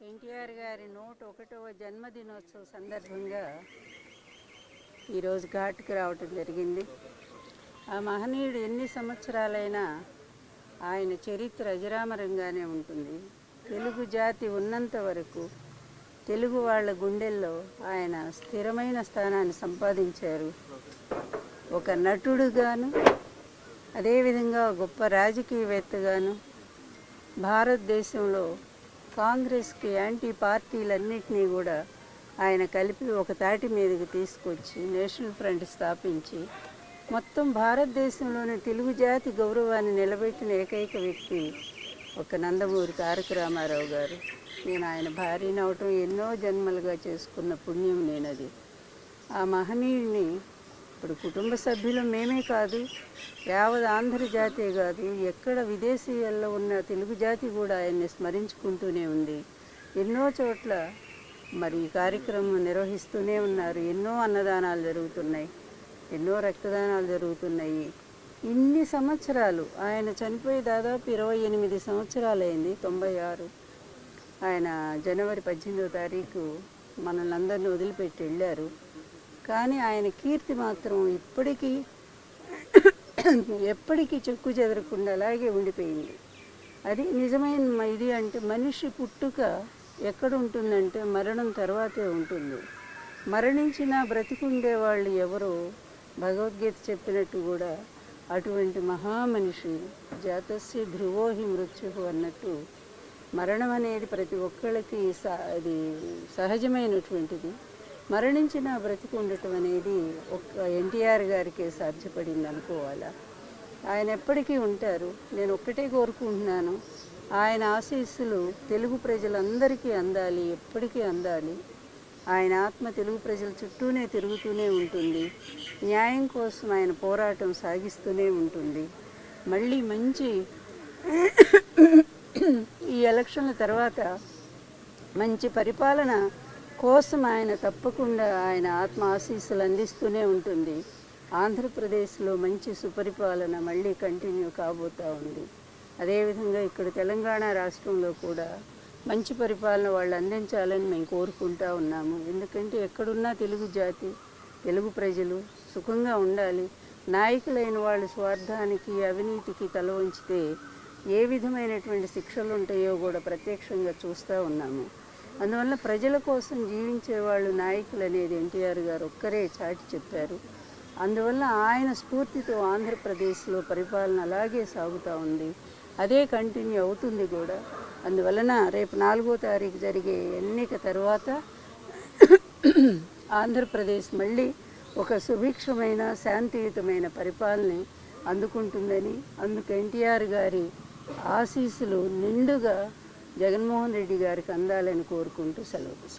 ఎన్టీఆర్ గారి 101వ జన్మదినోత్సవ సందర్భంగా ఈరోజు ఘాట్కి రావటం జరిగింది. ఆ మహనీయుడు ఎన్ని సంవత్సరాలైనా ఆయన చరిత్ర అజరామరంగానే ఉంటుంది. తెలుగు జాతి ఉన్నంత వరకు తెలుగు వాళ్ళ గుండెల్లో ఆయన స్థిరమైన స్థానాన్ని సంపాదించారు. ఒక నటుడుగాను, అదేవిధంగా గొప్ప రాజకీయవేత్తగాను భారతదేశంలో కాంగ్రెస్కి యాంటీ పార్టీలన్నింటినీ కూడా ఆయన కలిపి ఒక తాటి మీదకి తీసుకొచ్చి నేషనల్ ఫ్రంట్ స్థాపించి మొత్తం భారతదేశంలోని తెలుగు జాతి గౌరవాన్ని నిలబెట్టిన ఏకైక వ్యక్తి ఒక నందమూరి తారక రామారావు గారు. నేను ఆయన భార్యని అవటం ఎన్నో జన్మలుగా చేసుకున్న పుణ్యం నేనది. ఆ మహనీయుడిని ఇప్పుడు కుటుంబ సభ్యులు మేమే కాదు, యావత్ ఆంధ్ర జాతే కాదు, ఎక్కడ విదేశీయాల్లో ఉన్న తెలుగు జాతి కూడా ఆయన్ని స్మరించుకుంటూనే ఉంది. ఎన్నో చోట్ల మరి ఈ కార్యక్రమం నిర్వహిస్తూనే ఉన్నారు. ఎన్నో అన్నదానాలు జరుగుతున్నాయి, ఎన్నో రక్తదానాలు జరుగుతున్నాయి. ఇన్ని సంవత్సరాలు ఆయన చనిపోయి దాదాపు 28 సంవత్సరాలైంది. 96 ఆయన జనవరి 18వ తారీఖు మనల్ని అందరినీ వదిలిపెట్టి వెళ్ళారు. కానీ ఆయన కీర్తి మాత్రం ఎప్పటికీ చెక్కు చెదరకుండా అలాగే ఉండిపోయింది. అది నిజమైన ఇది. అంటే మనిషి పుట్టుక ఎక్కడ ఉంటుందంటే మరణం తర్వాతే ఉంటుంది. మరణించినా బ్రతికుండే వాళ్ళు ఎవరో భగవద్గీత చెప్పినట్టు కూడా అటువంటి మహామనిషి జాతస్య ధ్రువోహి మృత్యు అన్నట్టు మరణం అనేది ప్రతి ఒక్కళ్ళకి అది సహజమైనటువంటిది. మరణించిన బ్రతికి ఉండటం అనేది ఒక్క ఎన్టీఆర్ గారికే సాధ్యపడింది అనుకోవాలా. ఆయన ఎప్పటికీ ఉంటారు. నేను ఒక్కటే కోరుకుంటున్నాను, ఆయన ఆశీస్సులు తెలుగు ప్రజలందరికీ అందాలి, ఎప్పటికీ అందాలి. ఆయన ఆత్మ తెలుగు ప్రజల చుట్టూనే తిరుగుతూనే ఉంటుంది. న్యాయం కోసం ఆయన పోరాటం సాగిస్తూనే ఉంటుంది. మళ్ళీ మంచి ఈ ఎలక్షన్ల తర్వాత మంచి పరిపాలన కోసం ఆయన తప్పకుండా ఆయన ఆత్మ ఆశీస్సులు అందిస్తూనే ఉంటుంది. ఆంధ్రప్రదేశ్లో మంచి సుపరిపాలన మళ్ళీ కంటిన్యూ కాబోతూ ఉంది. అదేవిధంగా ఇక్కడ తెలంగాణ రాష్ట్రంలో కూడా మంచి పరిపాలన వాళ్ళు అందించాలని మేము కోరుకుంటూ ఉన్నాము. ఎందుకంటే ఎక్కడున్నా తెలుగు జాతి, తెలుగు ప్రజలు సుఖంగా ఉండాలి. నాయకులైన వాళ్ళు స్వార్థానికి, అవినీతికి తల వంచితే ఏ విధమైనటువంటి శిక్షలు ఉంటాయో కూడా ప్రత్యక్షంగా చూస్తూ ఉన్నాము. అందువల్ల ప్రజల కోసం జీవించే వాళ్ళు నాయకులు అనేది ఎన్టీఆర్ గారు ఒక్కరే చాటి చెప్పారు. అందువల్ల ఆయన స్ఫూర్తితో ఆంధ్రప్రదేశ్లో పరిపాలన అలాగే సాగుతూ ఉంది. అదే కంటిన్యూ అవుతుంది కూడా. అందువలన రేపు 4వ తారీఖు జరిగే ఎన్నిక తర్వాత ఆంధ్రప్రదేశ్ మళ్ళీ ఒక సుభిక్షమైన శాంతియుతమైన పరిపాలన అందుకుంటుందని, అందుకు ఎన్టీఆర్ గారి ఆశీస్సులు నిండుగా జగన్మోహన్ రెడ్డి గారికి అందాలని కోరుకుంటూ సెలవు తీసుకుంటాను.